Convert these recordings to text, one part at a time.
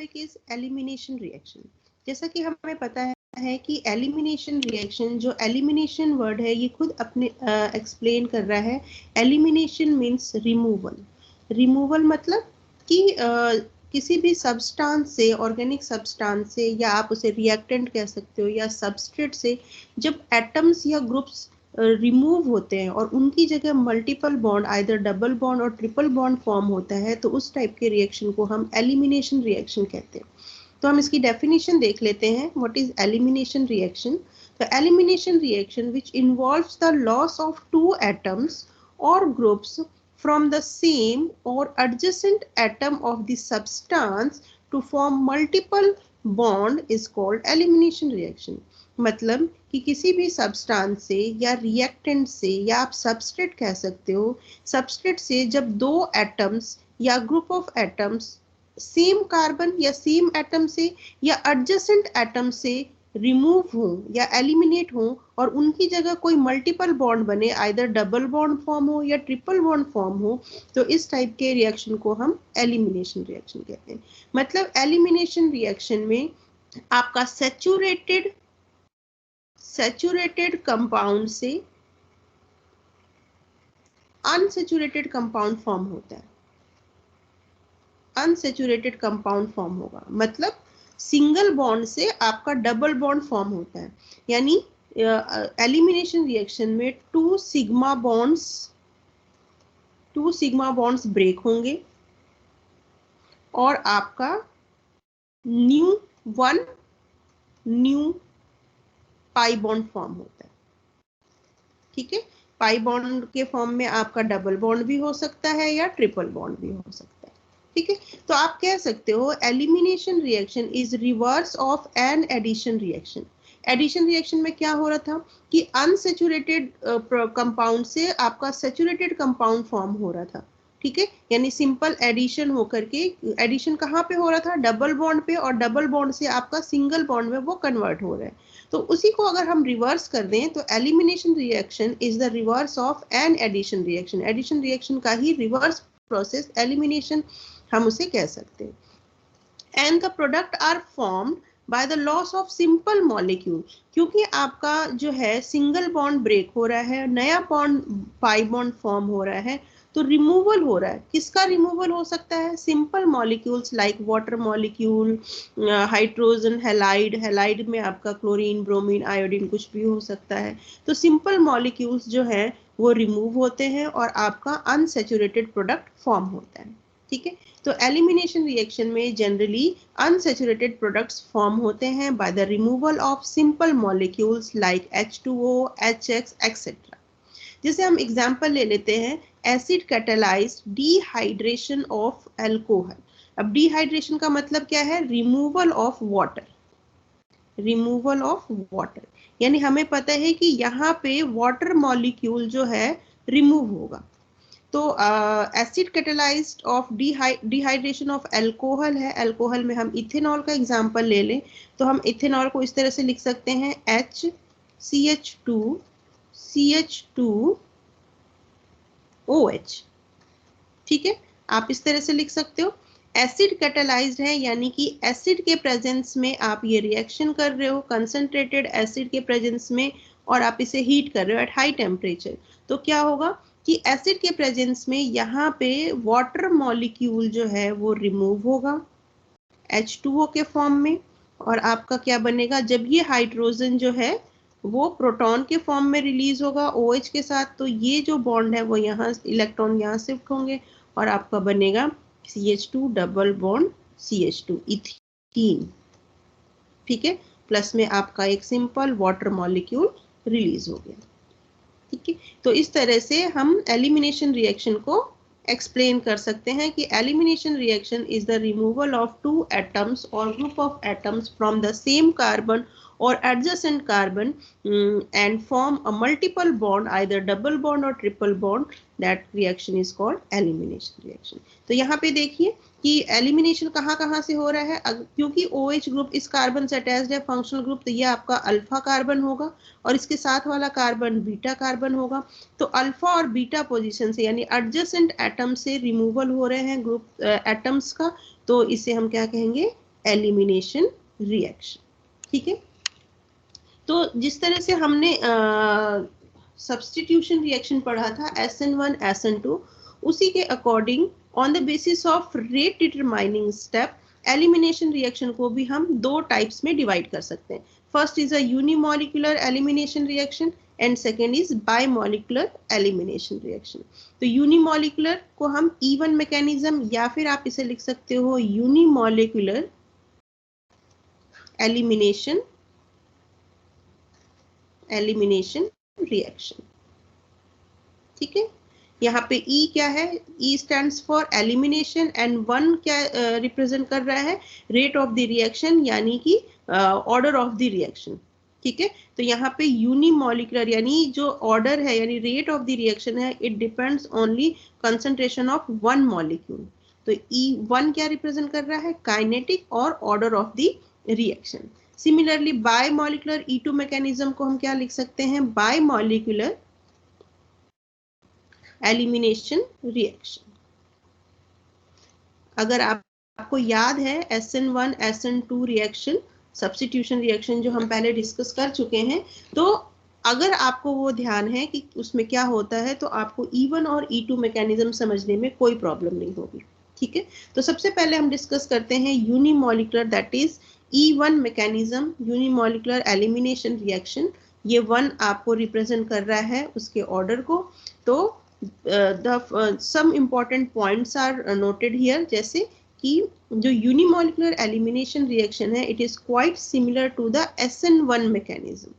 Topic is elimination reaction. जैसा कि हमें पता है कि एलिमिनेशन रिएक्शन, जो एलिमिनेशन वर्ड है ये खुद अपने एक्सप्लेन कर रहा है। Elimination means removal. रिमूवल मतलब कि किसी भी सब्सटेंस से, ऑर्गेनिक सब्सटेंस से, या आप उसे रिएक्टेंट कह सकते हो, या सबस्ट्रेट से जब एटम्स या ग्रुप्स रिमूव होते हैं और उनकी जगह multiple bond, either double bond और ट्रिपल बॉन्ड फॉर्म होता है, तो उस टाइप के रिएक्शन को हम एलिमिनेशन रिएक्शन कहते हैं। तो हम इसकी डेफिनेशन देख लेते हैं। What is elimination reaction? तो elimination reaction which involves the loss of two atoms or groups from the same or adjacent atom of the substance to form multiple bond is called elimination reaction। मतलब कि किसी भी substance से या reactant से, या आप सबस्ट्रेट कह सकते हो, सबस्ट्रेट से जब दो एटम्स या group of atoms same carbon या सेम एटम से या एडजेसेंट एटम से रिमूव हो या एलिमिनेट हो और उनकी जगह कोई मल्टीपल बॉन्ड बने, आइदर डबल बॉन्ड फॉर्म हो या ट्रिपल बॉन्ड फॉर्म हो, तो इस टाइप के रिएक्शन को हम एलिमिनेशन रिएक्शन कहते हैं। मतलब एलिमिनेशन रिएक्शन में आपका सैचुरेटेड कंपाउंड से अनसैचुरेटेड कंपाउंड फॉर्म होता है। अनसैचुरेटेड कंपाउंड फॉर्म होगा, मतलब सिंगल बॉन्ड से आपका डबल बॉन्ड फॉर्म होता है। यानी एलिमिनेशन रिएक्शन में टू सिग्मा बॉन्ड्स ब्रेक होंगे और आपका न्यू पाई बॉन्ड फॉर्म होता है। ठीक है, पाई बॉन्ड के फॉर्म में आपका डबल बॉन्ड भी हो सकता है या ट्रिपल बॉन्ड भी हो सकता है। ठीक है, तो आप कह सकते हो elimination reaction is reverse of an addition reaction. Addition reaction में क्या हो रहा था कि अनसैचुरेटेड कंपाउंड से आपका सैचुरेटेड कंपाउंड फॉर्म हो रहा था। ठीक है, यानी सिंपल एडिशन होकर के, एडिशन कहाँ पे हो रहा था? डबल बॉन्ड पे, और डबल बॉन्ड से आपका सिंगल बॉन्ड में वो कन्वर्ट हो रहा है। तो उसी को अगर हम रिवर्स कर दें तो elimination reaction is the reverse of an addition reaction. Addition reaction का ही रिवर्स प्रोसेस एलिमिनेशन हम उसे कह सकते हैं। And the product are formed by the loss of simple molecule. क्योंकि आपका जो है सिंगल बॉन्ड ब्रेक हो रहा है, नया बॉन्ड पाई बॉन्ड फॉर्म हो रहा है, तो रिमूवल हो रहा है। किसका रिमूवल हो सकता है? Simple molecules like water molecule, hydrogen halide, halide में आपका क्लोरीन, ब्रोमीन, आयोडीन कुछ भी हो सकता है। तो सिंपल मॉलिक्यूल्स जो है वो रिमूव होते हैं और आपका अनसैचुरेटेड प्रोडक्ट फॉर्म होता है। ठीक है, तो एलिमिनेशन रिएक्शन में जनरली अनसैचुरेटेड प्रोडक्ट्स फॉर्म होते हैं by the removal of simple molecules like H2O, HX etcetera. जैसे हम एग्जांपल ले लेते हैं, acid catalysed dehydration of alcohol. अब डिहाइड्रेशन का मतलब क्या है? Removal of water. Removal of water यानी हमें पता है कि यहाँ पे वाटर मॉलिक्यूल जो है रिमूव होगा। तो acid catalysed of dehydration of alcohol है। अल्कोहल में हम इथेनॉल का एग्जांपल ले लें तो हम इथेनॉल को इस तरह से लिख सकते हैं HCH2OH। ठीक है, आप इस तरह से लिख सकते हो। एसिड कैटालाइज्ड है यानी कि एसिड के प्रेजेंस में आप ये रिएक्शन कर रहे हो, कंसंट्रेटेड एसिड के प्रेजेंस में, और आप इसे हीट कर रहे हो एट हाई टेम्परेचर। तो क्या होगा कि एसिड के प्रेजेंस में यहाँ पे वाटर मॉलिक्यूल जो है वो रिमूव होगा H2O के फॉर्म में, और आपका क्या बनेगा? जब ये हाइड्रोजन जो है वो प्रोटॉन के फॉर्म में रिलीज होगा OH के साथ, तो ये जो बॉन्ड है वो यहाँ, इलेक्ट्रॉन यहाँ शिफ्ट होंगे और आपका बनेगा CH2 double bond CH2 ethene. ठीक है, प्लस में आपका एक सिंपल वाटर मॉलिक्यूल रिलीज हो गया। ठीक है, तो इस तरह से हम एलिमिनेशन रिएक्शन को एक्सप्लेन कर सकते हैं कि elimination reaction is the removal of two atoms or group of atoms from the same carbon or adjacent carbon and form a multiple bond, either double bond or triple bond. That reaction is called elimination reaction. तो यहाँ पे देखिए कि elimination कहाँ कहाँ से हो रहा है। क्योंकि OH ग्रुप इस कार्बन से अटैच्ड है, फंक्शनल ग्रुप, तो ये आपका अल्फा कार्बन होगा और इसके साथ वाला कार्बन बीटा कार्बन होगा। तो अल्फा और बीटा पोजीशन से यानी एडजेसेंट एटम से रिमूवल हो रहे हैं ग्रुप एटम्स का, तो इसे हम क्या कहेंगे? Elimination reaction. ठीक है, तो जिस तरह से हमने सब्स्टिट्यूशन रिएक्शन पढ़ा था SN1 SN2, उसी के according on the basis of rate determining step elimination reaction को भी हम दो टाइप्स में डिवाइड कर सकते हैं। First is a unimolecular elimination reaction and second is bimolecular elimination reaction. तो यूनिमॉलिक्यूलर को हम E1 मैकेनिज्म या फिर आप इसे लिख सकते हो यूनिमॉलिक्यूलर एलिमिनेशन रिएक्शन। ठीक है, यहाँ पे E क्या है, E stands for elimination and 1 क्या रिप्रेजेंट कर रहा है, रेट ऑफ द रिएक्शन यानी कि ऑर्डर ऑफ द रिएक्शन। ठीक है, तो यहाँ पे यूनिमॉलिक्यूलर यानी जो ऑर्डर है यानी रेट ऑफ द रिएक्शन है, it depends only concentration of one molecule. तो E1 क्या रिप्रेजेंट कर रहा है, काइनेटिक और order of the reaction. Similarly bimolecular E2 mechanism को हम क्या लिख सकते हैं, बायमॉलिक्यूलर एलिमिनेशन रिएक्शन। अगर आपको याद है SN1 SN2 reaction substitution reaction जो हम पहले डिस्कस कर चुके हैं, तो अगर आपको वो ध्यान है कि उसमें क्या होता है तो आपको E1 और E2 मैकेनिज्म समझने में कोई प्रॉब्लम नहीं होगी। ठीक है, तो सबसे पहले हम डिस्कस करते हैं unimolecular, that is E1 mechanism, unimolecular elimination reaction. ये 1 आपको रिप्रेजेंट कर रहा है उसके ऑर्डर को। तो some important points are noted here, जैसे कि जो यूनिमॉलिक्यूलर एलिमिनेशन रिएक्शन है, it is quite similar to the SN1 mechanism.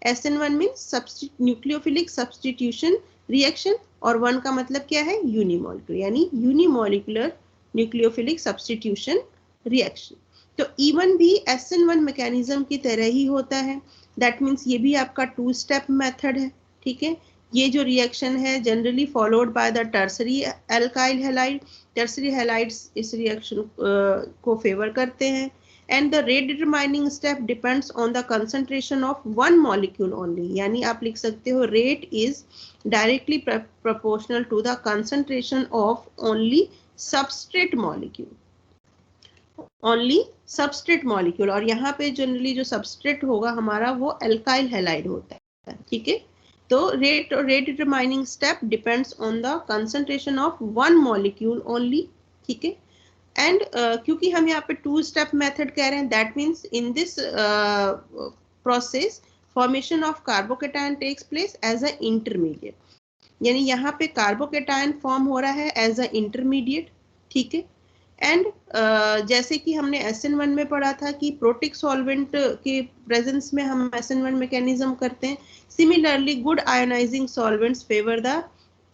SN1 means nucleophilic substitution reaction और 1 का मतलब क्या है, यूनिमॉलिक्यूलर, यानी यूनिमॉलिक्यूलर न्यूक्लियोफिलिक सब्स्टिट्यूशन रिएक्शन। तो E1 भी SN1 मैकेनिज्म की तरह ही होता है, दैट मीन्स ये भी आपका 2 स्टेप मेथड है। ठीक है, ये जो रिएक्शन है generally followed by the tertiary alkyl halide. Tertiary halides इस रिएक्शन को फेवर करते हैं and the rate determining step depends on the concentration of one molecule only, यानी आप लिख सकते हो rate is directly proportional to the concentration of only substrate molecule, only substrate molecule. और यहाँ पे जनरली जो सबस्ट्रेट होगा हमारा वो एल्काइल हैलाइड होता है। ठीक है, तो rate determining step depends on the concentration of one molecule only। ठीक है, एंड क्योंकि हम यहाँ पे 2 स्टेप मेथड कह रहे हैं, that means in this process formation of carbocation takes place as a intermediate, यानी यहाँ पे कार्बोकेटायन फॉर्म हो रहा है एज अ इंटरमीडिएट। ठीक है, एंड जैसे कि हमने SN1 में पढ़ा था कि प्रोटिक सॉल्वेंट के प्रेजेंस में हम SN1 मैकेनिज्म करते हैं, similarly good ionizing solvents favour the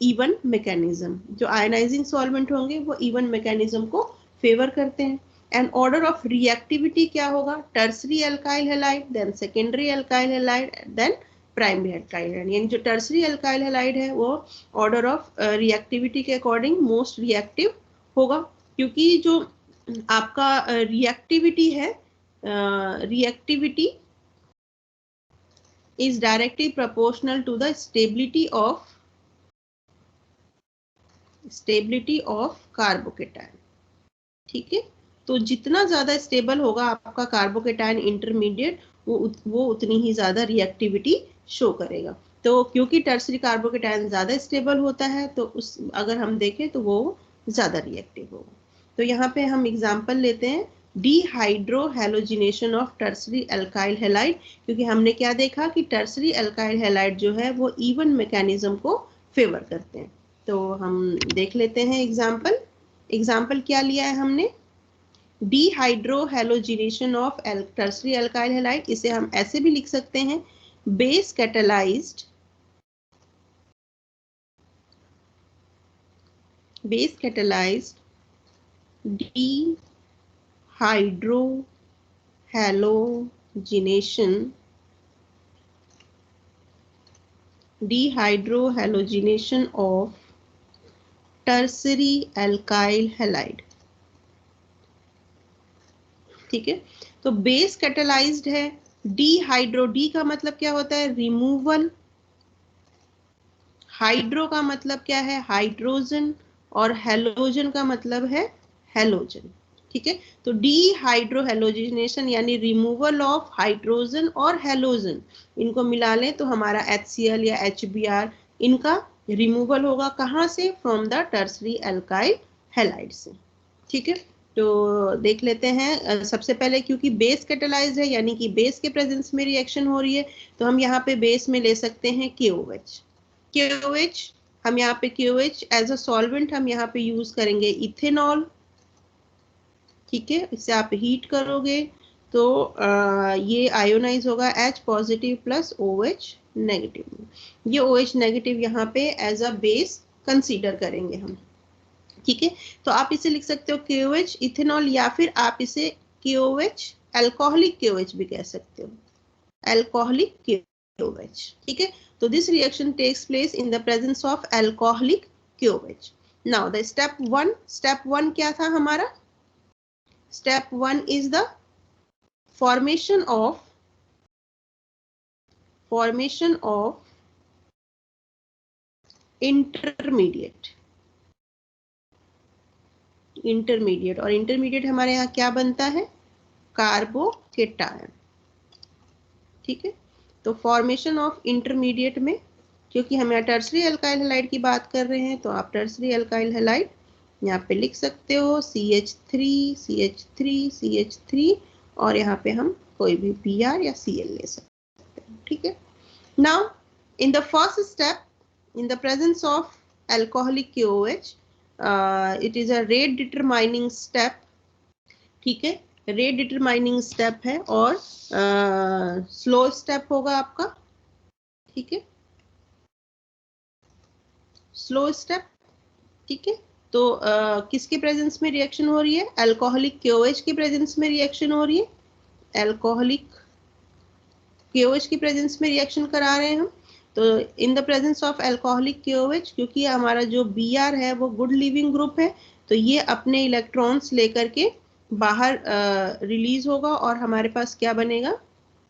E1 mechanism. जो आयोनाइजिंग सॉल्वेंट होंगे वो E1 मैकेनिज्म को फेवर करते हैं। एंड ऑर्डर ऑफ रिएक्टिविटी क्या होगा, tertiary alkyl halide, then secondary alkyl halide, then primary alkyl halide. यानी जो टर्सरी एल्काइल हैलाइड है वो ऑर्डर ऑफ रिएक्टिविटी के अकॉर्डिंग मोस्ट रिएक्टिव होगा, क्योंकि जो आपका रिएक्टिविटी है, reactivity is directly proportional to the stability of carbocation. ठीक है, तो जितना ज्यादा स्टेबल होगा आपका कार्बोकेटायन इंटरमीडिएट, वो उतनी ही ज्यादा रिएक्टिविटी शो करेगा। तो क्योंकि टर्सरी कार्बोकेटायन ज्यादा स्टेबल होता है तो उस अगर हम देखें तो वो ज्यादा रिएक्टिव होगा। तो यहाँ पे हम एग्जांपल लेते हैं dehydro halogenation of tertiary alkyl halide, क्योंकि हमने क्या देखा कि टर्सरी एल्काइल हैलाइड जो है वो E1 मैकेनिज्म को फेवर करते हैं। तो हम देख लेते हैं एग्जांपल क्या लिया है हमने, dehydro halogenation of tertiary alkyl halide, इसे हम ऐसे भी लिख सकते हैं base catalyzed dehydrohalogenation of tertiary alkyl halide। ठीक है, तो बेस कैटालाइज्ड है, डिहाइड्रो, डी का मतलब क्या होता है, रिमूवल, हाइड्रो का मतलब क्या है, हाइड्रोजन, और हैलोजन का मतलब है हैलोजन। ठीक है। तो डीहाइड्रोहेलोजिनेशन यानी रिमूवल ऑफ हाइड्रोजन और हेलोजन, इनको मिला लें तो हमारा HCl या HBr इनका रिमूवल होगा कहाँ से, from the tertiary alkyl halide से। ठीक है, तो देख लेते हैं। सबसे पहले क्योंकि बेस कैटालाइज्ड है यानी कि बेस के प्रेजेंस में रिएक्शन हो रही है, तो हम यहाँ पे बेस में ले सकते हैं KOH। KOH हम यहाँ पे KOH एज अ सॉल्वेंट हम यहाँ पे यूज करेंगे इथेनॉल। ठीक है, इससे आप हीट करोगे तो ये आयोनाइज होगा H positive plus OH negative. ये OH नेगेटिव यहाँ पे एज अ बेस कंसीडर करेंगे हम। ठीक है, तो आप इसे लिख सकते हो KOH इथेनॉल, या फिर आप इसे KOH अल्कोहलिक KOH भी कह सकते हो, अल्कोहलिक KOH। ठीक है, तो this reaction takes place in the presence of alcoholic KOH। Now the step one क्या था हमारा? Step 1 is the formation of intermediate। और इंटरमीडिएट हमारे यहाँ क्या बनता है? कार्बोकेटायन। ठीक है, तो फॉर्मेशन ऑफ इंटरमीडिएट में, क्योंकि हम यहाँ टर्सरी अल्काइल हैलाइड की बात कर रहे हैं, तो आप टर्सरी अल्काइल हैलाइड यहाँ पे लिख सकते हो CH3 और यहाँ पे हम कोई भी Br या Cl ले सकते हैं। ठीक है, now in the first step, in the presence of alcoholic KOH, it is a rate determining step. ठीक है, रेट डिटरमाइनिंग स्टेप है और स्लो स्टेप होगा आपका। ठीक है, स्लो स्टेप। ठीक है, तो किसके प्रेजेंस में रिएक्शन हो रही है? अल्कोहलिक KOH के प्रेजेंस में रिएक्शन हो रही है। अल्कोहलिक KOH की प्रेजेंस में रिएक्शन करा रहे हैं हम। तो इन the presence of alcoholic KOH, क्योंकि हमारा जो Br है वो गुड लिविंग ग्रुप है, तो ये अपने इलेक्ट्रॉन्स लेकर के बाहर रिलीज होगा और हमारे पास क्या बनेगा?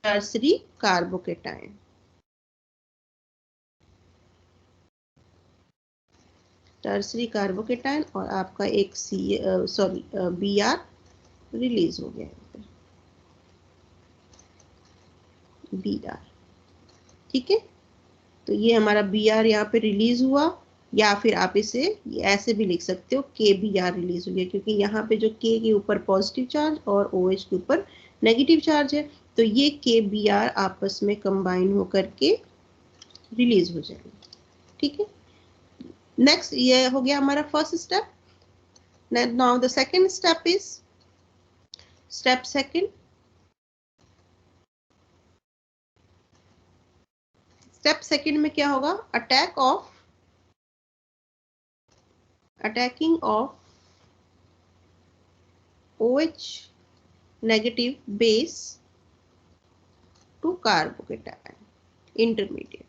Tertiary carbocation. टर्सरी कार्बोकेटायन और आपका एक Br रिलीज हो गया है, Br। ठीक है, तो ये हमारा Br यहाँ पे रिलीज हुआ, या फिर आप इसे ऐसे भी लिख सकते हो KBr रिलीज हो गया, क्योंकि यहाँ पे जो K के ऊपर पॉजिटिव चार्ज और OH के ऊपर नेगेटिव चार्ज है, तो ये KBr आपस में कंबाइन होकर के रिलीज हो जाएंगे। ठीक है, नेक्स्ट ये हो गया हमारा first step. Now the second step is step second. Step second में क्या होगा? Attacking of OH negative base to carbocation intermediate.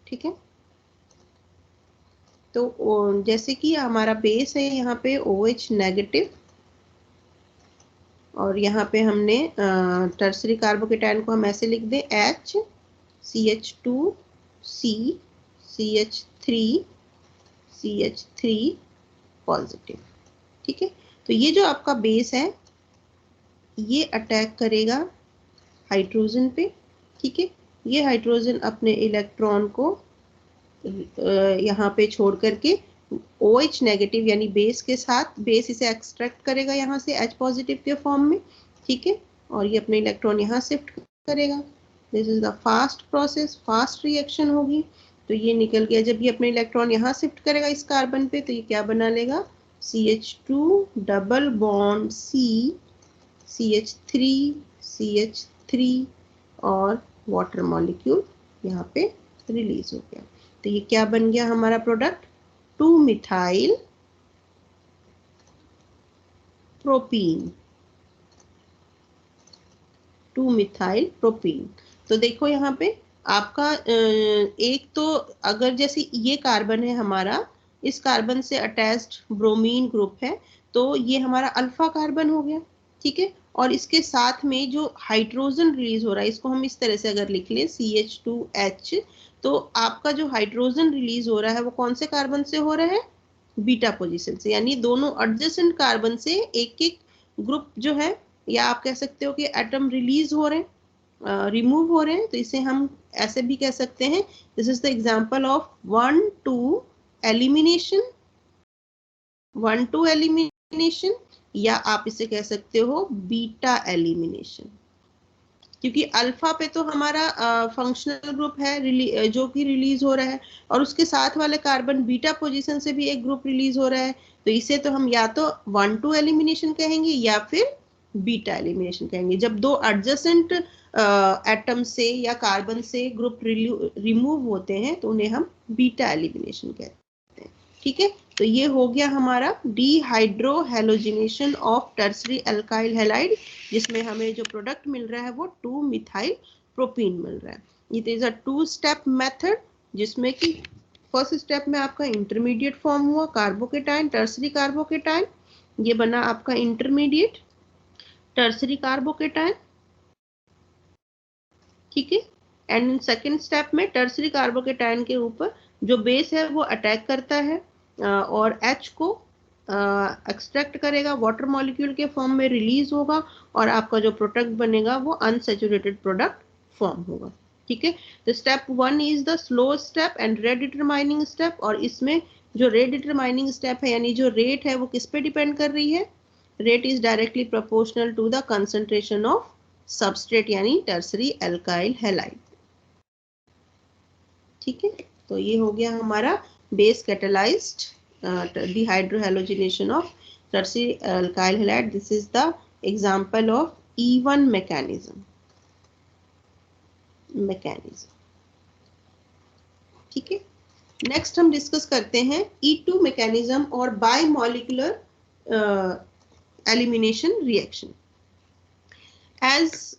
ठीक है, तो जैसे कि हमारा बेस है यहाँ पे OH नेगेटिव, और यहाँ पे हमने टर्सरी कार्बोकेटायन को हम ऐसे लिख दें H CH2C CH3 पॉजिटिव। ठीक है, तो ये जो आपका बेस है ये अटैक करेगा हाइड्रोजन पे। ठीक है, ये हाइड्रोजन अपने इलेक्ट्रॉन को यहाँ पे छोड़ करके OH नेगेटिव यानी बेस के साथ, बेस इसे एक्सट्रैक्ट करेगा यहाँ से H पॉजिटिव के फॉर्म में। ठीक है, और ये अपने इलेक्ट्रॉन यहाँ शिफ्ट करेगा। This is the fast process, fast reaction होगी। तो ये निकल गया, जब ये अपने इलेक्ट्रॉन यहाँ शिफ्ट करेगा इस कार्बन पे, तो ये क्या बना लेगा? CH2 double bond C CH3 और वाटर मॉलिक्यूल यहाँ पे रिलीज हो गया। तो ये क्या बन गया हमारा प्रोडक्ट? 2-मिथाइल प्रोपीन। 2-मिथाइल प्रोपीन। तो देखो यहाँ पे आपका एक तो अगर जैसे ये कार्बन है हमारा, इस कार्बन से अटैच्ड ब्रोमीन ग्रुप है, तो ये हमारा अल्फा कार्बन हो गया। ठीक है, और इसके साथ में जो हाइड्रोजन रिलीज हो रहा है, इसको हम इस तरह से अगर लिख लें CH2H, तो आपका जो हाइड्रोजन रिलीज हो रहा है वो कौन से कार्बन से हो रहा है, बीटा पोजीशन से, यानी दोनों एडजेसेंट कार्बन से एक एक ग्रुप जो है, या आप कह सकते हो कि एटम रिलीज हो रहे हैं, रिमूव हो रहे हैं, तो इसे हम ऐसे भी कह सकते हैं, this is the example of 1-2 elimination, 1-2 elimination, या आप इसे कह सकते हो बीटा एलिमिनेशन, क्योंकि अल्फा पे तो हमारा फंक्शनल ग्रुप है जो कि रिलीज हो रहा है, और उसके साथ वाले कार्बन बीटा पोजीशन से भी एक ग्रुप रिलीज हो रहा है, तो इसे तो हम या तो 1-2 एलिमिनेशन कहेंगे या फिर बीटा एलिमिनेशन कहेंगे। जब दो एडजेसेंट एटम से या कार्बन से ग्रुप रिमूव होते हैं तो उन्हें हम बीटा एलिमिनेशन कहते हैं। ठीक है, तो ये हो गया हमारा dehydrohalogenation of tertiary alkyl halide, जिसमें हमें जो प्रोडक्ट मिल रहा है वो 2-मिथाइल प्रोपीन मिल रहा है। इट इज अ 2-स्टेप मेथड, जिसमें कि फर्स्ट स्टेप में आपका इंटरमीडिएट फॉर्म हुआ कार्बोकेटाइन, टर्सरी कार्बोकेटाइन, ये बना आपका इंटरमीडिएट टर्सरी कार्बोकेटाइन। ठीक है, एंड सेकेंड स्टेप में टर्सरी कार्बोकेटाइन के ऊपर जो बेस है वो अटैक करता है और H को एक्सट्रैक्ट करेगा, वाटर मॉलिक्यूल के फॉर्म में रिलीज होगा, और आपका जो प्रोडक्ट बनेगा वो अनसैचुरेटेड प्रोडक्ट फॉर्म होगा। ठीक है, तो step 1 is the slow step and rate determining step, और इसमें जो रेट डिटरमाइनिंग स्टेप है, यानी जो रेट है वो किस पे डिपेंड कर रही है, rate is directly proportional to the concentration of substrate, यानी टर्सरी अल्काइल हैलाइड। ठीक है, तो ये हो गया हमारा base catalyzed dehydrohalogenation of tertiary alkyl halide. This is the example of E1 mechanism. ठीक है, नेक्स्ट हम डिस्कस करते हैं E2 मैकेनिज्म और bimolecular elimination reaction. As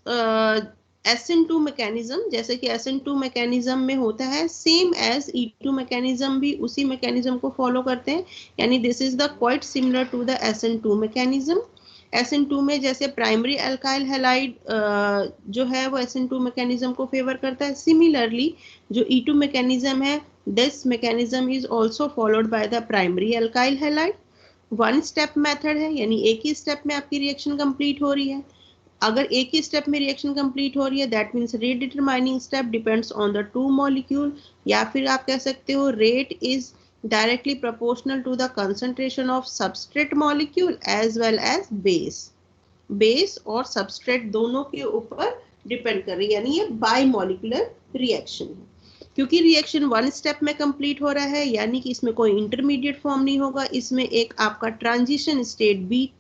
SN2 mechanism, जैसे कि SN2 मैकेनिज्म में होता है, सेम एज E2 मैकेनिज्म भी उसी मैकेनिज्म को फॉलो करते हैं, यानी this is the quite similar to the SN2 mechanism. SN2 में जैसे प्राइमरी अल्काइल हैलाइड जो है वो SN2 मैकेनिज्म को फेवर करता है, सिमिलरली जो E2 मैकेनिज्म है, this mechanism is also followed by the primary alkyl halide. One step method है, यानी एक ही स्टेप में आपकी रिएक्शन कंप्लीट हो रही है। अगर एक ही स्टेप में रिएक्शन कंप्लीट हो रही है, that means rate determining step depends on the 2 molecule, या फिर आप कह सकते हो rate is directly proportional to the concentration of substrate molecule as well as base और सबस्ट्रेट दोनों के ऊपर डिपेंड कर रही है, यानी ये बायमॉलिक्यूलर रिएक्शन है। क्योंकि रिएक्शन वन स्टेप में कंप्लीट हो रहा है, यानी कि इसमें कोई इंटरमीडिएट फॉर्म नहीं होगा, इसमें एक आपका ट्रांजिशन स्टेट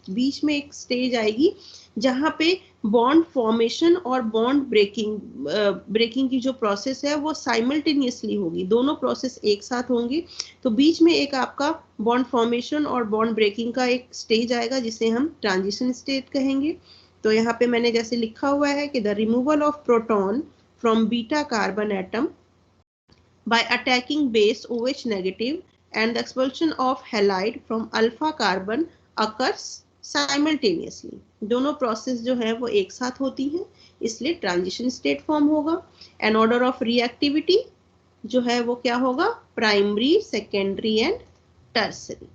बीच में एक स्टेज आएगी जहां पे बॉन्ड फॉर्मेशन और बॉन्ड ब्रेकिंग की जो प्रोसेस है वो साइमल्टेनियसली होगी, दोनों प्रोसेस एक साथ होंगी। तो बीच में एक आपका बॉन्ड फॉर्मेशन और बॉन्ड ब्रेकिंग का एक स्टेज आएगा जिसे हम ट्रांजिशन स्टेट कहेंगे। तो यहाँ पे मैंने जैसे लिखा हुआ है कि the removal of proton from beta carbon atom by attacking base OH negative and the expulsion of halide from alpha carbon occurs simultaneously. दोनों प्रोसेस जो है वो एक साथ होती हैं, इसलिए ट्रांजिशन स्टेट फॉर्म होगा। एंड ऑर्डर ऑफ रिएक्टिविटी जो है वो क्या होगा, प्राइमरी, सेकेंडरी एंड टर्सरी।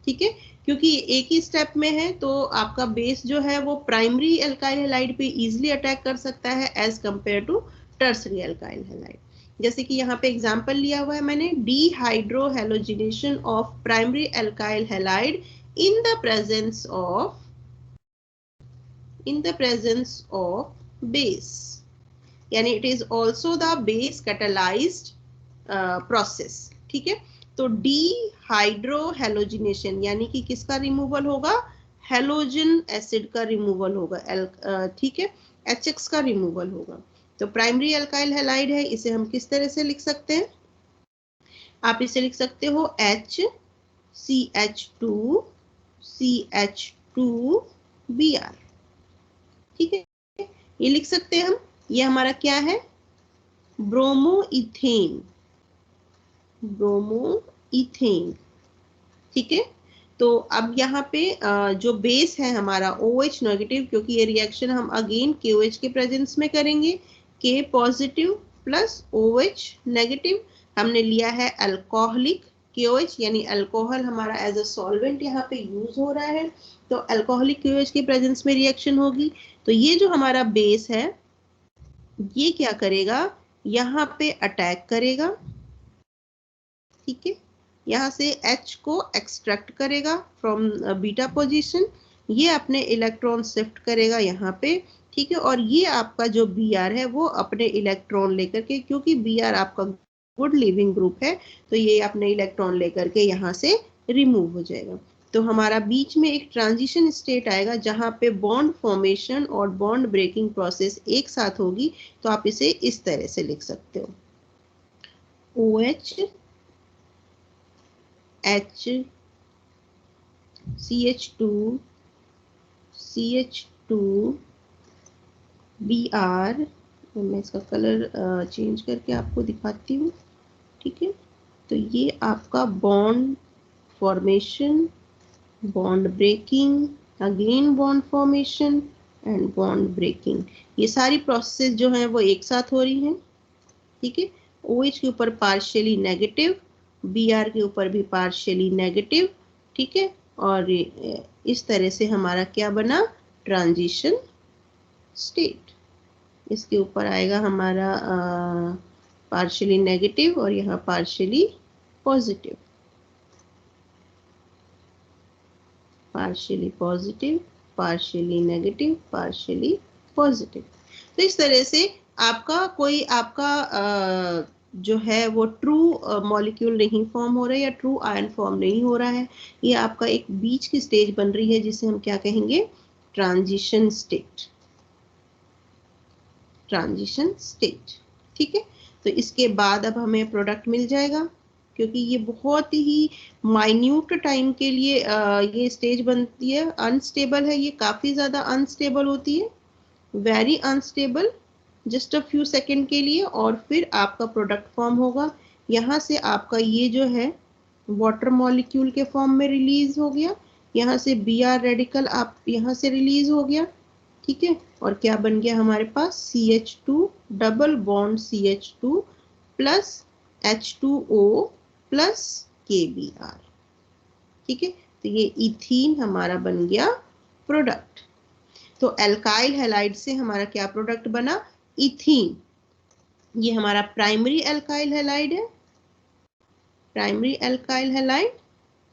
ठीक है, क्योंकि एक ही स्टेप में है तो आपका बेस जो है वो प्राइमरी अल्काइल हैलाइड पे इजीली अटैक कर सकता है as compare to tertiary alkyl halide. जैसे कि यहाँ पे एग्जांपल लिया हुआ है मैंने, dehydrohalogenation of primary alkyl halide in the presence of base, यानी it is also the base catalyzed process। ठीक है, तो डिहाइड्रोहेलोजिनेशन यानी कि किसका रिमूवल होगा, हेलोजन एसिड का रिमूवल होगा, ठीक है, HX का रिमूवल होगा। तो प्राइमरी अल्काइल हैलाइड है, इसे हम किस तरह से लिख सकते हैं, आप इसे लिख सकते हो HCH2CH2Br। ठीक है, ये लिख सकते हैं हम, ये हमारा क्या है, ब्रोमोइथेन। ठीक है, तो अब यहाँ पे जो बेस है हमारा OH नेगेटिव, क्योंकि ये रिएक्शन हम अगेन KOH के प्रेजेंस में करेंगे, K positive plus OH negative, हमने लिया है अल्कोहलिक KOH, यानी अल्कोहल हमारा एज अ सॉल्वेंट यहाँ पे यूज हो रहा है, तो अल्कोहलिक KOH के प्रेजेंस में रिएक्शन होगी। तो ये जो हमारा बेस है ये क्या करेगा, यहाँ पे अटैक करेगा, ठीक है, यहाँ से H को एक्सट्रैक्ट करेगा फ्रॉम बीटा पोजीशन, ये अपने इलेक्ट्रॉन शिफ्ट करेगा यहाँ पे, ठीक है, और ये आपका जो Br है वो अपने इलेक्ट्रॉन लेकर के, क्योंकि Br आपका गुड लिविंग ग्रुप है, तो ये अपने इलेक्ट्रॉन लेकर के यहाँ से रिमूव हो जाएगा। तो हमारा बीच में एक ट्रांजिशन स्टेट आएगा जहां पे बॉन्ड फॉर्मेशन और बॉन्ड ब्रेकिंग प्रोसेस एक साथ होगी। तो आप इसे इस तरह से लिख सकते हो, OH H CH2 Br। मैं इसका कलर चेंज करके आपको दिखाती हूँ, ठीक है। तो ये आपका bond formation, bond breaking, again bond formation and bond breaking, ये सारी प्रोसेस जो हैं वो एक साथ हो रही हैं, ठीक है। OH के ऊपर पार्शियली नेगेटिव, Br के ऊपर भी पार्शियली नेगेटिव, ठीक है, और इस तरह से हमारा क्या बना, ट्रांजिशन स्टेट। इसके ऊपर आएगा हमारा पार्शियली नेगेटिव और यहाँ partially positive, partially positive, partially negative, partially positive. तो इस तरह से आपका कोई आपका जो है वो ट्रू मॉलिक्यूल नहीं फॉर्म हो रहा है या ट्रू आयन फॉर्म नहीं हो रहा है, ये आपका एक बीच की स्टेज बन रही है जिसे हम क्या कहेंगे, ट्रांजिशन स्टेट, ट्रांजिशन स्टेट, ठीक है। तो इसके बाद अब हमें प्रोडक्ट मिल जाएगा, क्योंकि ये बहुत ही माइन्यूट टाइम के लिए ये स्टेज बनती है, अनस्टेबल है, ये काफी ज्यादा अनस्टेबल होती है, very unstable, just a few second के लिए, और फिर आपका प्रोडक्ट फॉर्म होगा। यहाँ से आपका ये जो है वाटर मॉलिक्यूल के फॉर्म में रिलीज हो गया, यहाँ से Br रेडिकल आप यहाँ से रिलीज हो गया, ठीक है, और क्या बन गया हमारे पास, CH2 double bond CH2 plus H2O plus KBr, ठीक है। तो ये इथीन हमारा बन गया प्रोडक्ट। तो एल्काइल हैलाइड से हमारा क्या प्रोडक्ट बना, इथीन। ये हमारा प्राइमरी एल्काइल हैलाइड है, primary alkyl halide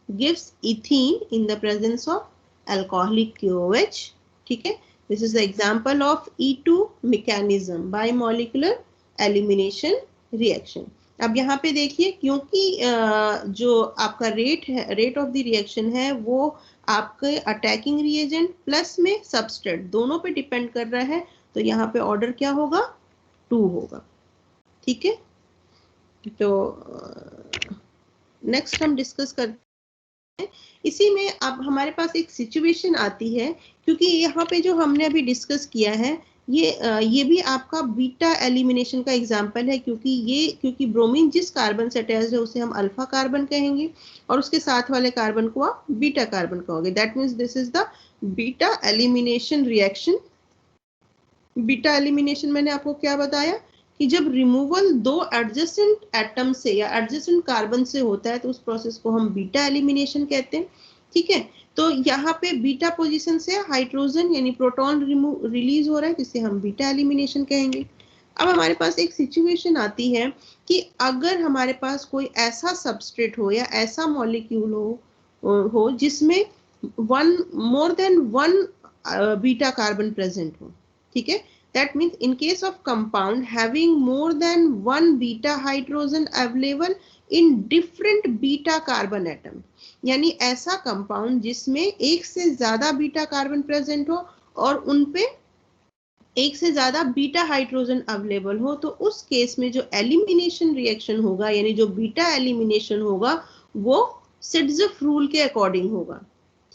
gives ethene in the presence of alcoholic KOH, ठीक है। This is the example of E2 mechanism, bimolecular elimination reaction। अब यहाँ पे देखिए, क्योंकि जो आपका रेट है, रेट ऑफ द रिएक्शन है, वो आपके अटैकिंग रिएजेंट प्लस में सबस्ट्रेट दोनों पे डिपेंड कर रहा है, तो यहाँ पे ऑर्डर क्या होगा, 2 होगा, ठीक है। तो नेक्स्ट हम डिस्कस करते, इसी में अब हमारे पास एक सिचुएशन आती है, क्योंकि यहाँ पे जो हमने अभी डिस्कस किया है ये भी आपका बीटा एलिमिनेशन का एग्जांपल है, क्योंकि ब्रोमीन जिस कार्बन से अटैच्ड है उसे हम अल्फा कार्बन कहेंगे और उसके साथ वाले कार्बन को आप बीटा कार्बन कहोगे। That means this is the beta elimination reaction. Beta elimination मैंने आपको क्या बताया कि जब रिमूवल दो एडजेसेंट एटम से या एडजेसेंट कार्बन से होता है तो उस प्रोसेस को हम बीटा एलिमिनेशन कहते हैं, ठीक है। तो यहाँ पे बीटा पोजीशन से हाइड्रोजन यानी प्रोटॉन रिलीज हो रहा है, जिसे हम बीटा एलिमिनेशन कहेंगे। अब हमारे पास एक सिचुएशन आती है कि अगर हमारे पास कोई ऐसा सबस्ट्रेट हो या ऐसा मॉलिक्यूल हो जिसमें more than one beta carbon present हो, ठीक है। That means in case of compound having more than one beta hydrogen available in different beta carbon atom, यानी ऐसा कंपाउंड जिसमें एक से ज्यादा बीटा कार्बन प्रेजेंट हो और उनपे एक से ज्यादा बीटा हाइड्रोजन अवेलेबल हो, तो उस केस में जो एलिमिनेशन रिएक्शन होगा यानी जो बीटा एलिमिनेशन होगा वो सिट्ज़फ़ रूल के अकॉर्डिंग होगा,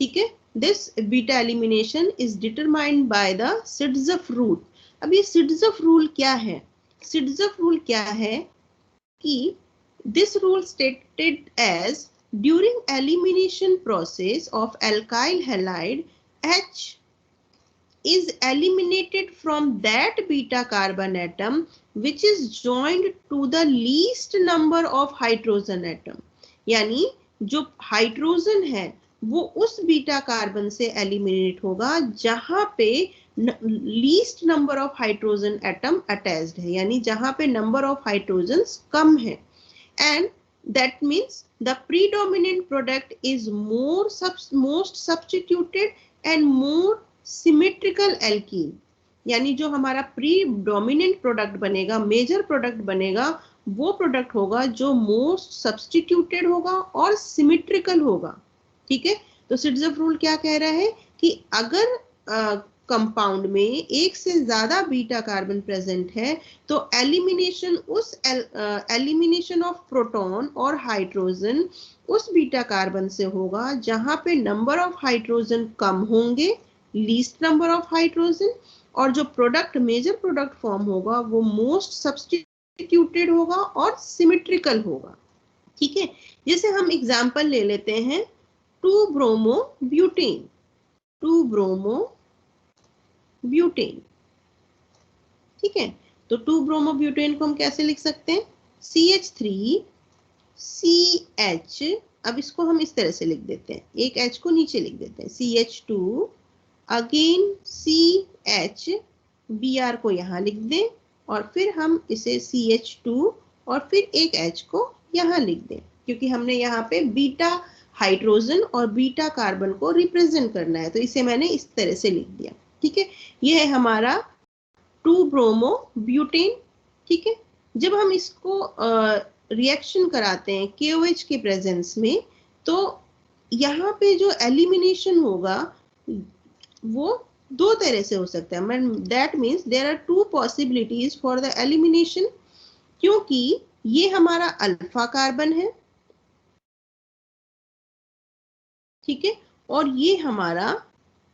ठीक है। This beta elimination is determined by the Saytzeff rule. अब ये सिट्ज़फ़ रूल क्या है, सिट्ज़फ़ रूल क्या है कि this rule stated as during elimination process of alkyl halide H is eliminated from that beta carbon atom which is joined to the least number of hydrogen atom. यानी जो hydrogen है वो उस बीटा कार्बन से eliminate होगा जहां पे least number of hydrogen atom attached है, यानी जहां पे नंबर ऑफ हाइड्रोजन्स कम है. And that means the predominant product is most substituted and more symmetrical alkene. यानी जो हमारा predominant product बनेगा, मेजर प्रोडक्ट बनेगा, वो प्रोडक्ट होगा जो मोस्ट सब्स्टिट्यूटेड होगा और सिमेट्रिकल होगा. ठीक है, तो सिट्ज़फ रूल क्या कह रहा है कि अगर कंपाउंड में एक से ज्यादा बीटा कार्बन प्रेजेंट है तो एलिमिनेशन ऑफ प्रोटॉन और हाइड्रोजन उस बीटा कार्बन से होगा जहां पे नंबर ऑफ हाइड्रोजन कम होंगे, लीस्ट नंबर ऑफ हाइड्रोजन, और जो प्रोडक्ट मेजर प्रोडक्ट फॉर्म होगा वो मोस्ट सब्स्टिट्यूटेड होगा और सिमेट्रिकल होगा. ठीक है, जैसे हम एग्जांपल ले लेते हैं 2-ब्रोमो-ब्यूटेन. 2-ब्रोमो-ब्यूटेन. ठीक है, तो 2-ब्रोमो-ब्यूटेन को हम कैसे लिख सकते हैं? CH3CH. अब इसको हम इस तरह से लिख देते हैं, एक H को नीचे लिख देते हैं, CH2 अगेन CH, Br को यहाँ लिख दें और फिर हम इसे CH2 और फिर एक H को यहाँ लिख दें, क्योंकि हमने यहाँ पे बीटा हाइड्रोजन और बीटा कार्बन को रिप्रेजेंट करना है, तो इसे मैंने इस तरह से लिख दिया. ठीक है, ये है हमारा 2-ब्रोमो-ब्यूटेन. ठीक है, जब हम इसको रिएक्शन कराते हैं KOH के प्रेजेंस में तो यहाँ पे जो एलिमिनेशन होगा वो दो तरह से हो सकता है. That means there are 2 possibilities for the elimination, क्योंकि ये हमारा अल्फा कार्बन है. ठीक है, और ये हमारा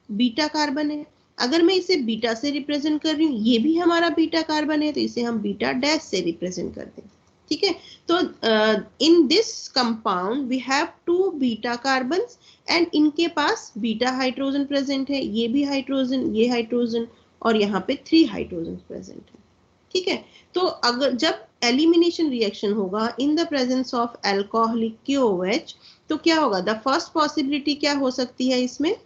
बीटा कार्बन है. अगर मैं इसे बीटा से रिप्रेजेंट कर रही हूँ, ये भी हमारा बीटा कार्बन है, तो इसे हम बीटा डैश से रिप्रेजेंट करते हैं. ठीक है, तो in this compound we have 2 beta carbons and इनके पास बीटा हाइड्रोजन प्रेजेंट है, ये भी हाइड्रोजन, ये हाइड्रोजन, और यहाँ पे 3 हाइड्रोजन प्रेजेंट है. ठीक है, तो अगर जब एलिमिनेशन रिएक्शन होगा इन the presence of alcoholic KOH तो क्या होगा? द फर्स्ट पॉसिबिलिटी क्या हो सकती है इसमें?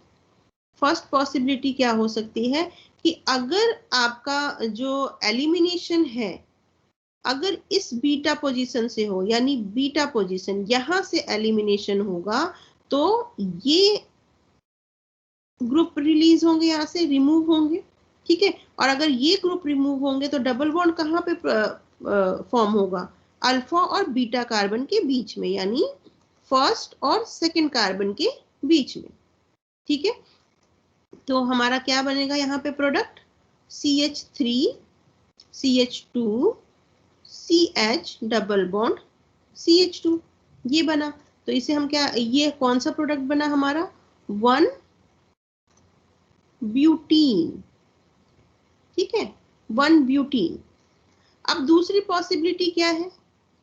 फर्स्ट पॉसिबिलिटी क्या हो सकती है कि अगर आपका जो एलिमिनेशन है अगर इस बीटा पोजीशन से हो, यानी बीटा पोजीशन यहां से एलिमिनेशन होगा तो ये ग्रुप रिलीज होंगे, यहां से रिमूव होंगे. ठीक है, और अगर ये ग्रुप रिमूव होंगे तो डबल बॉन्ड कहां पे फॉर्म होगा? अल्फा और बीटा कार्बन के बीच में, यानी फर्स्ट और सेकंड कार्बन के बीच में. ठीक है, तो हमारा क्या बनेगा यहाँ पे product? CH3 CH2 CH double bond CH2, ये बना. तो इसे हम क्या, ये कौन सा प्रोडक्ट बना हमारा? 1-ब्यूटीन. ठीक है, 1-ब्यूटीन. अब दूसरी पॉसिबिलिटी क्या है?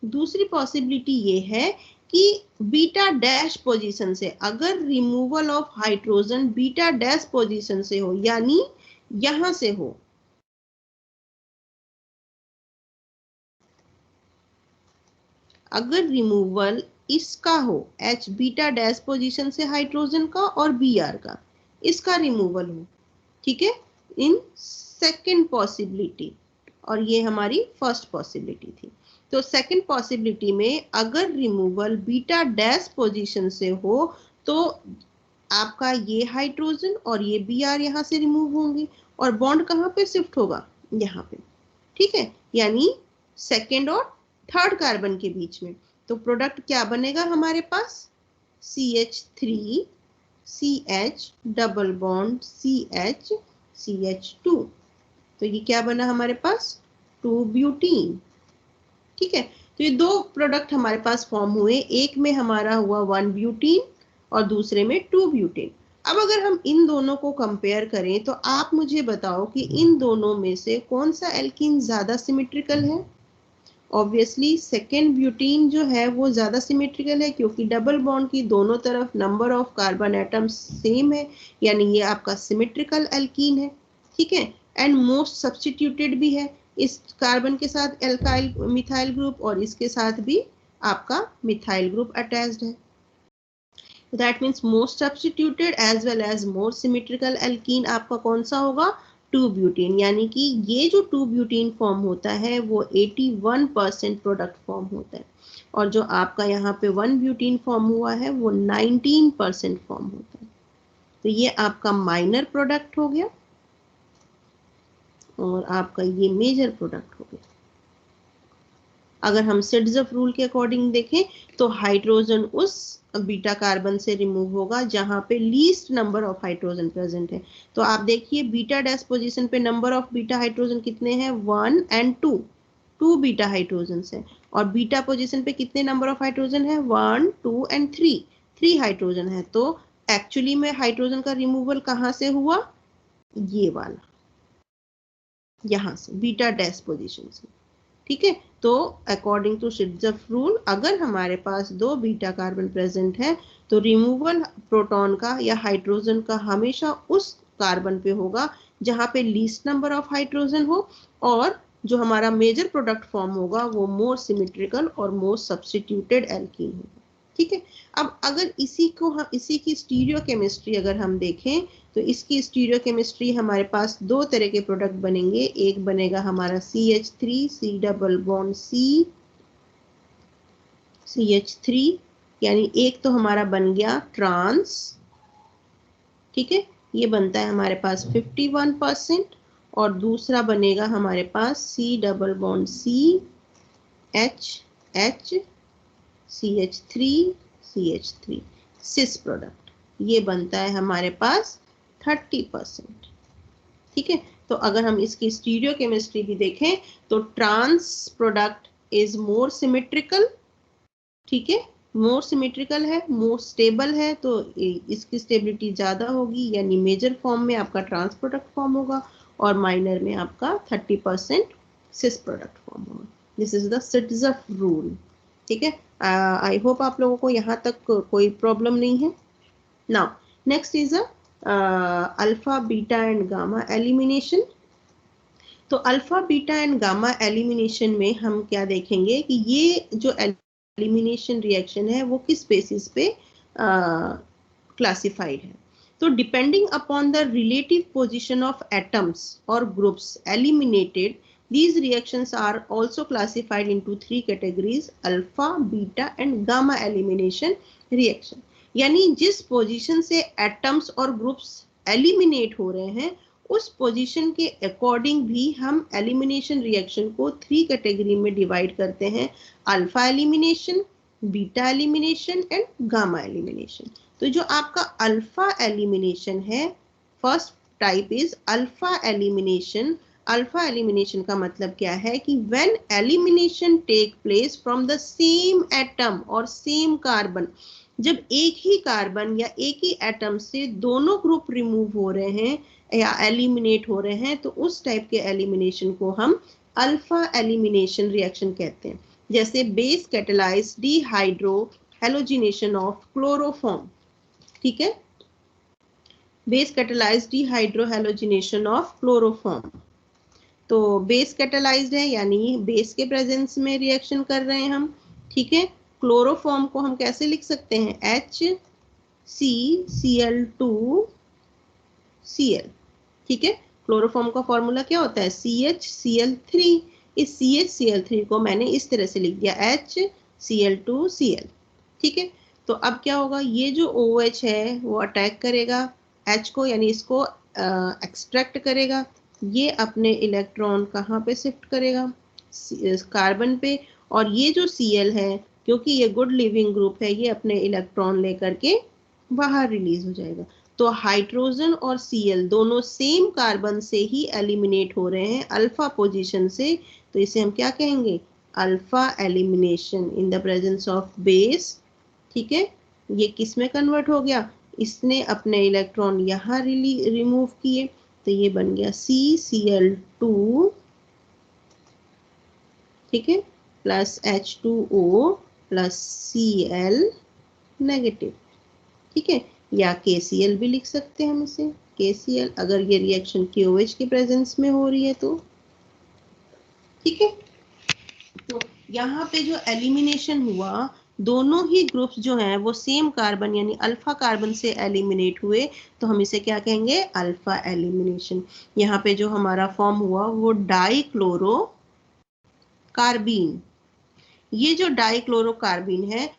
दूसरी पॉसिबिलिटी ये है कि बीटा डैश पोजीशन से अगर removal of hydrogen beta dash position से हो, यानी यहां से हो, अगर रिमूवल इसका हो H बीटा डैश पोजीशन से हाइड्रोजन का और Br का, इसका रिमूवल हो. ठीक है, इन सेकंड पॉसिबिलिटी, और ये हमारी फर्स्ट पॉसिबिलिटी थी. तो सेकंड पॉसिबिलिटी में अगर रिमूवल बीटा डैश पोजीशन से हो तो आपका ये हाइड्रोजन और ये Br यहाँ से रिमूव होंगे और बॉन्ड कहाँ पे शिफ्ट होगा? यहाँ पे. ठीक है, यानी सेकंड और थर्ड कार्बन के बीच में. तो प्रोडक्ट क्या बनेगा हमारे पास? CH3 CH double bond CH CH2. तो ये क्या बना हमारे पास? 2-ब्यूटीन. ठीक है, तो ये 2 प्रोडक्ट हमारे पास फॉर्म हुए, एक में हमारा हुआ 1-ब्यूटीन और दूसरे में 2-ब्यूटीन. अब अगर हम इन दोनों को कंपेयर करें तो आप मुझे बताओ कि इन दोनों में से कौन सा एल्कीन ज्यादा सिमेट्रिकल है? ऑब्वियसली सेकेंड ब्यूटीन जो है वो ज्यादा सिमेट्रिकल है, क्योंकि डबल बॉन्ड की दोनों तरफ number of carbon atoms same है, यानी ये आपका सिमेट्रिकल एल्कीन है. ठीक है। एंड मोस्ट सब्स्टिट्यूटेड भी है, इस कार्बन के साथ एल्काइल मिथाइल ग्रुप और इसके साथ भी आपका मिथाइल ग्रुप अटैच्ड है। That means most substituted as well as more symmetrical alkene आपका कौन सा होगा, 2-ब्यूटीन। यानी कि ये जो 2-ब्यूटीन फॉर्म होता है वो 81% प्रोडक्ट फॉर्म होता है, और जो आपका यहाँ पे 1-ब्यूटीन फॉर्म हुआ है वो 19% फॉर्म होता है। तो ये आपका माइनर प्रोडक्ट हो गया और आपका ये मेजर प्रोडक्ट हो गया। अगर हम सिट्ज़फ रूल के अकॉर्डिंग देखें तो हाइड्रोजन उस बीटा कार्बन से रिमूव होगा जहां पे least number of hydrogen present है। तो आप देखिए बीटा डैश पोजीशन पे नंबर ऑफ बीटा हाइड्रोजन कितने हैं, 1 and 2, 2 बीटा हाइड्रोजन है। और बीटा पोजीशन पे कितने नंबर ऑफ हाइड्रोजन है, 1, 2 and 3, 3 हाइड्रोजन है। तो एक्चुअली में हाइड्रोजन का रिमूवल कहाँ से हुआ, ये वाला यहाँ से बीटा डैश पोजीशन से। ठीक है, तो अकॉर्डिंग टू सिट्ज़फ रूल अगर हमारे पास 2 बीटा कार्बन प्रेजेंट है तो रिमूवल प्रोटॉन का या हाइड्रोजन का हमेशा उस कार्बन पे होगा जहां पे लीस्ट नंबर ऑफ हाइड्रोजन हो, और जो हमारा मेजर प्रोडक्ट फॉर्म होगा वो मोर सिमेट्रिकल और मोर सब्स्टिट्यूटेड एल्कीन होगा। ठीक है, अब अगर इसी की स्टीरियो केमिस्ट्री अगर हम देखें तो इसकी स्टीरियो केमिस्ट्री हमारे पास 2 तरह के प्रोडक्ट बनेंगे। एक बनेगा हमारा CH3 C double bond C CH3, यानी एक तो हमारा बन गया ट्रांस, ठीक है, ये बनता है हमारे पास 51%, और दूसरा बनेगा हमारे पास C double bond C H CH3 सिस प्रोडक्ट, ये बनता है हमारे पास 30%। ठीक है, तो अगर हम इसकी स्टीरियो केमिस्ट्री भी देखें तो trans product is more symmetrical, ठीक है, मोर सिमेट्रिकल है, मोर स्टेबल है, तो इसकी स्टेबिलिटी ज्यादा होगी, यानी मेजर फॉर्म में आपका ट्रांस प्रोडक्ट फॉर्म होगा और माइनर में आपका 30% सिस प्रोडक्ट फॉर्म होगा। This is the Saytzeff rule. ठीक है, आई होप आप लोगों को यहाँ तक कोई प्रॉब्लम नहीं है। Now next is alpha beta and gamma elimination. तो alpha beta and gamma elimination में हम क्या देखेंगे कि ये जो एलिमिनेशन रिएक्शन है वो किस बेसिस पे क्लासिफाइड है। तो depending upon the relative position of atoms or groups eliminated, these reactions are also classified into 3 categories: alpha, beta and gamma elimination reaction। यानी जिस पोजीशन से एटम्स और ग्रुप्स एलिमिनेट हो रहे हैं उस पोजीशन के अकॉर्डिंग भी हम एलिमिनेशन रिएक्शन को 3 कैटेगरी में डिवाइड करते हैं: alpha elimination, beta elimination and gamma elimination. तो जो आपका अल्फा एलिमिनेशन है, first type is alpha elimination. Alpha elimination का मतलब क्या है कि when elimination take place from the same atom और सेम कार्बन, जब एक ही कार्बन या एक ही एटम से दोनों ग्रुप रिमूव हो रहे हैं या एलिमिनेट हो रहे हैं, तो उस टाइप के एलिमिनेशन को हम अल्फा एलिमिनेशन रिएक्शन कहते हैं। जैसे base catalyse dehydro halogenation of chloroform, ठीक है, base catalyse dehydro halogenation of chloroform. तो बेस कैटेलाइज्ड है यानी बेस के प्रेजेंस में रिएक्शन कर रहे हैं हम, ठीक है। क्लोरोफॉर्म को हम कैसे लिख सकते हैं, HCCl2Cl, ठीक है। क्लोरोफॉर्म का फॉर्मूला क्या होता है, CHCl3। इस CHCl3 को मैंने इस तरह से लिख दिया HCl2Cl, ठीक है। तो अब क्या होगा, ये जो OH है वो अटैक करेगा H को, यानी इसको एक्सट्रैक्ट करेगा। ये अपने इलेक्ट्रॉन कहाँ पे शिफ्ट करेगा, कार्बन पे, और ये जो Cl है क्योंकि ये गुड लिविंग ग्रुप है, ये अपने इलेक्ट्रॉन लेकर के बाहर रिलीज हो जाएगा। तो हाइड्रोजन और Cl दोनों सेम कार्बन से ही एलिमिनेट हो रहे हैं अल्फा पोजीशन से, तो इसे हम क्या कहेंगे, alpha elimination in the presence of base, ठीक है। ये किस में कन्वर्ट हो गया, इसने अपने इलेक्ट्रॉन यहाँ रिमूव किए, तो ये बन गया CCl2, ठीक है, plus H2O plus Cl negative, ठीक है, या KCl भी लिख सकते हैं हम इसे, KCl, अगर ये रिएक्शन KOH के प्रेजेंस में हो रही है तो, ठीक है। तो यहाँ पे जो एलिमिनेशन हुआ, दोनों ही ग्रुप्स जो हैं वो सेम कार्बन यानी अल्फा कार्बन से एलिमिनेट हुए, तो हम इसे क्या कहेंगे, अल्फा एलिमिनेशन। यहाँ पे जो हमारा फॉर्म हुआ वो डाइक्लोरो कार्बीन। ये जो डाइक्लोरोकार्बीन है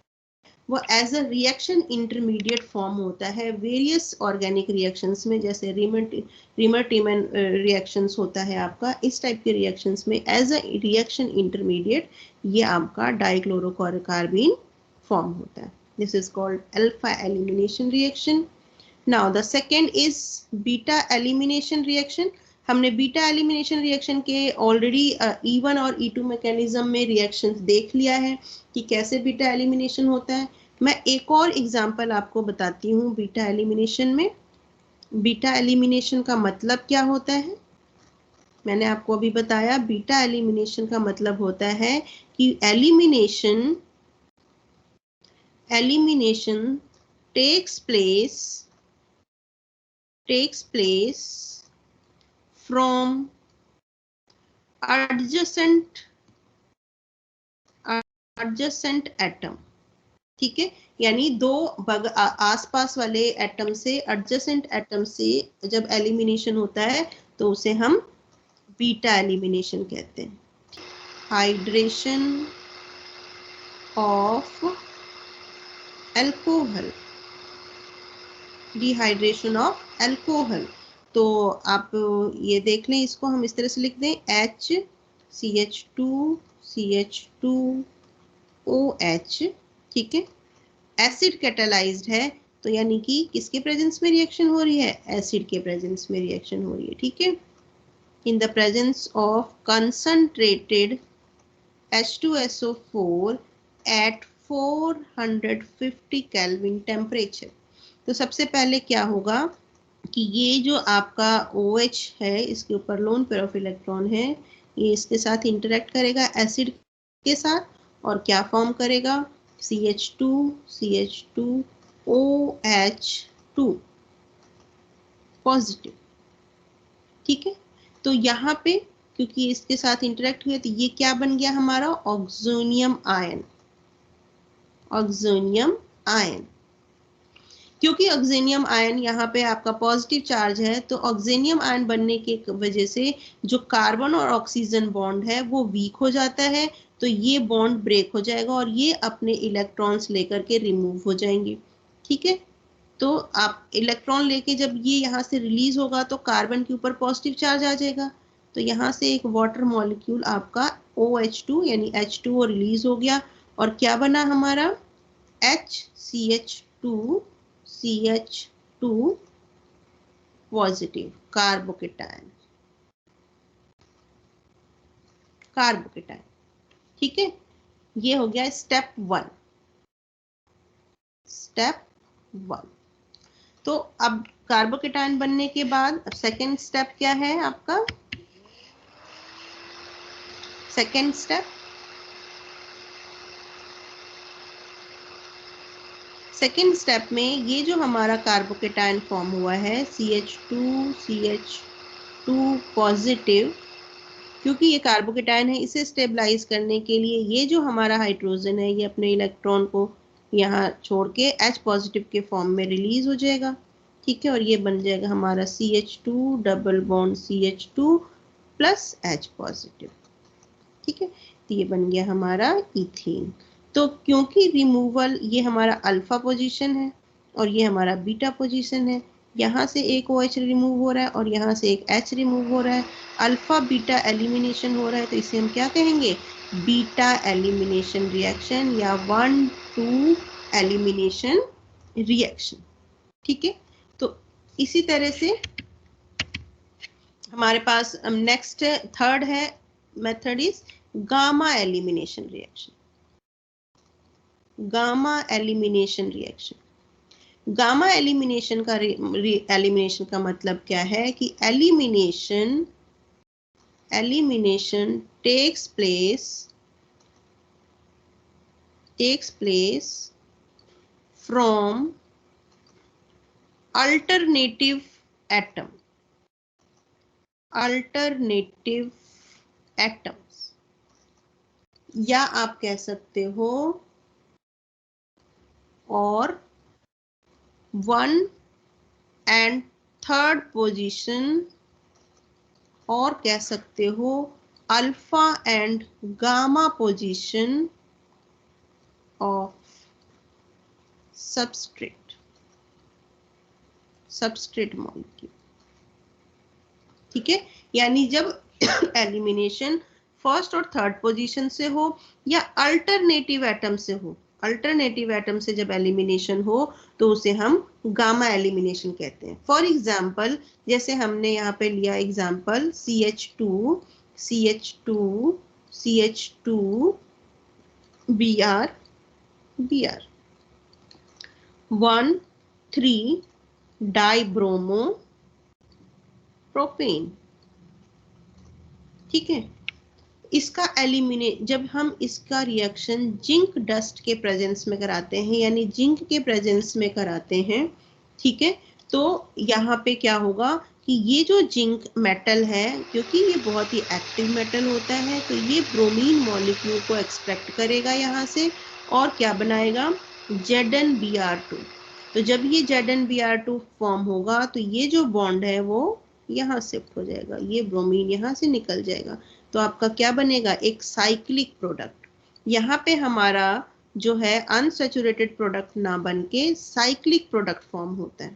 वो as a reaction intermediate form होता है वेरियस ऑर्गेनिक रिएक्शंस में, जैसे रिमर-टीमन रिएक्शंस होता है आपका, इस टाइप के रिएक्शंस में एज अ रिएक्शन इंटरमीडिएट ये आपका डाइक्लोरोकार्बीन फॉर्म होता है। This is called alpha elimination reaction. Now the second is beta elimination reaction. हमने बीटा एलिमिनेशन रिएक्शन के ऑलरेडी E1 और E2 मैकेनिज्म में रिएक्शंस देख लिया है कि कैसे बीटा एलिमिनेशन होता है। मैं एक और एग्जांपल आपको बताती हूँ बीटा एलिमिनेशन में। बीटा एलिमिनेशन का मतलब क्या होता है, मैंने आपको अभी बताया। बीटा एलिमिनेशन का मतलब होता है कि elimination takes place from adjacent atom, ठीक है। यानी दो आसपास वाले एटम से, एडजेसेंट एटम से जब एलिमिनेशन होता है तो उसे हम बीटा एलिमिनेशन कहते हैं। Hydration of alcohol, dehydration of alcohol. तो आप ये देख लें, इसको हम इस तरह से लिख दें HCH2OH, ठीक है। एसिड कैटालाइज्ड है, तो यानी कि किसके प्रेजेंस में रिएक्शन हो रही है, एसिड के प्रेजेंस में रिएक्शन हो रही है, ठीक है। In the presence of concentrated H2SO4 at 450 kelvin temperature. तो सबसे पहले क्या होगा कि ये जो आपका OH है, इसके ऊपर लोन पेयर ऑफ इलेक्ट्रॉन है, ये इसके साथ इंटरेक्ट करेगा एसिड के साथ और क्या फॉर्म करेगा, CH2OH2 पॉजिटिव, ठीक है। तो यहाँ पे क्योंकि इसके साथ इंटरेक्ट हुए तो ये क्या बन गया हमारा, ऑक्सोनियम आयन। ऑक्सोनियम आयन, क्योंकि ऑक्सीनियम आयन यहाँ पे आपका पॉजिटिव चार्ज है, तो ऑक्सीनियम आयन बनने के वजह से जो कार्बन और ऑक्सीजन बॉन्ड है वो वीक हो जाता है, तो ये बॉन्ड ब्रेक हो जाएगा और ये अपने इलेक्ट्रॉन्स लेकर के रिमूव हो जाएंगे, ठीक है। तो आप इलेक्ट्रॉन लेके जब ये यहाँ से रिलीज होगा तो कार्बन के ऊपर पॉजिटिव चार्ज आ जाएगा, तो यहाँ से एक वाटर मॉलिक्यूल आपका OH2 यानी H2O रिलीज हो गया और क्या बना हमारा, HCH2CH2 पॉजिटिव कार्बोकेटायन, ठीक है। ये हो गया स्टेप 1। तो अब कार्बोकेटायन बनने के बाद सेकेंड स्टेप क्या है आपका, सेकेंड स्टेप में ये जो हमारा कार्बोकेटायन फॉर्म हुआ है CH2 पॉजिटिव, क्योंकि ये कार्बोकेटायन है, इसे स्टेबलाइज करने के लिए ये जो हमारा हाइड्रोजन है ये अपने इलेक्ट्रॉन को यहाँ छोड़ के H पॉजिटिव के फॉर्म में रिलीज हो जाएगा, ठीक है। और ये बन जाएगा हमारा CH2 double bond CH2 plus H positive, ठीक है। तो ये बन गया हमारा इथेन। तो क्योंकि रिमूवल ये हमारा अल्फा पोजीशन है और ये हमारा बीटा पोजीशन है, यहाँ से एक OH रिमूव हो रहा है और यहाँ से एक H रिमूव हो रहा है, अल्फा बीटा एलिमिनेशन हो रहा है, तो इसे हम क्या कहेंगे, बीटा एलिमिनेशन रिएक्शन या 1-2 एलिमिनेशन रिएक्शन, ठीक है। तो इसी तरह से हमारे पास नेक्स्ट थर्ड है method is gamma elimination reaction. Gamma elimination reaction, gamma elimination का मतलब क्या है कि elimination takes place from alternative atom, alternative atoms, या आप कह सकते हो और 1 and 3rd पोजीशन, और कह सकते हो alpha and gamma position of substrate molecule. ठीक है, यानी जब एलिमिनेशन फर्स्ट और थर्ड पोजीशन से हो या अल्टरनेटिव एटम से हो, अल्टरनेटिव एटम से जब एलिमिनेशन हो तो उसे हम गामा एलिमिनेशन कहते हैं। फॉर एग्जाम्पल, जैसे हमने यहाँ पे लिया example CH2 CH2 CH2 Br Br 1,3 dibromo propane. ठीक है, इसका एलिमिनेट, जब हम इसका रिएक्शन जिंक डस्ट के प्रेजेंस में कराते हैं, यानी जिंक के प्रेजेंस में कराते हैं, ठीक है, तो यहाँ पे क्या होगा कि ये जो जिंक मेटल है, क्योंकि ये बहुत ही एक्टिव मेटल होता है, तो ये ब्रोमीन मॉलिक्यूल को एक्सट्रैक्ट करेगा यहाँ से और क्या बनाएगा, ZnBr2। तो जब ये ZnBr2 फॉर्म होगा तो ये जो बॉन्ड है वो यहाँ शिफ्ट हो जाएगा, ये ब्रोमीन यहाँ से निकल जाएगा, तो आपका क्या बनेगा, एक साइक्लिक प्रोडक्ट। यहाँ पे हमारा जो है अनसैचुरेटेड प्रोडक्ट ना बन के साइक्लिक प्रोडक्ट फॉर्म होता है।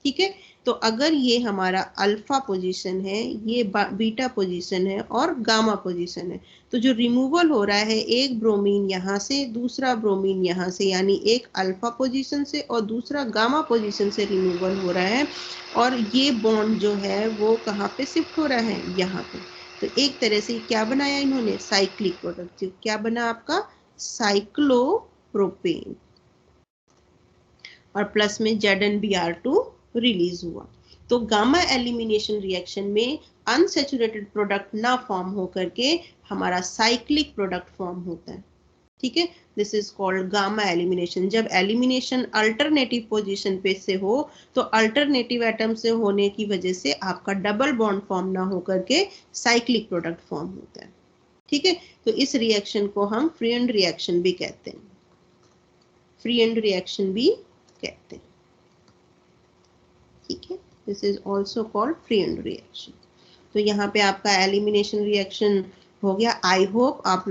ठीक है, तो अगर ये हमारा अल्फा पोजीशन है, ये बीटा पोजीशन है और गामा पोजीशन है, तो जो रिमूवल हो रहा है, एक ब्रोमीन यहाँ से, दूसरा ब्रोमीन यहाँ से, यानी एक अल्फा पोजीशन से और दूसरा गामा पोजीशन से रिमूवल हो रहा है, और ये बॉन्ड जो है वो कहाँ पे शिफ्ट हो रहा है, यहाँ पे। तो एक तरह से क्या बनाया इन्होंने, साइक्लिक प्रोडक्ट। क्या बना आपका, साइक्लोप्रोपेन, और प्लस में ZnBr2 रिलीज हुआ। तो गामा एलिमिनेशन रिएक्शन में अनसैचुरेटेड प्रोडक्ट ना फॉर्म होकर के हमारा साइक्लिक प्रोडक्ट फॉर्म होता है। ठीक है, this is called gamma elimination. जब एलिमिनेशन अल्टरनेटिव पोजीशन पे से हो तो अल्टरनेटिव एटम से होने की वजह से आपका डबल बॉन्ड फॉर्म ना होकर के साइक्लिक प्रोडक्ट फॉर्म होता है। ठीक है, तो इस रिएक्शन को हम फ्री एंड रिएक्शन भी कहते हैं, फ्री एंड रिएक्शन भी कहते हैं। ठीक है, this is also called free and reaction. तो यहाँ पे आपका एलिमिनेशन रिएक्शन हो गया। आई होप आप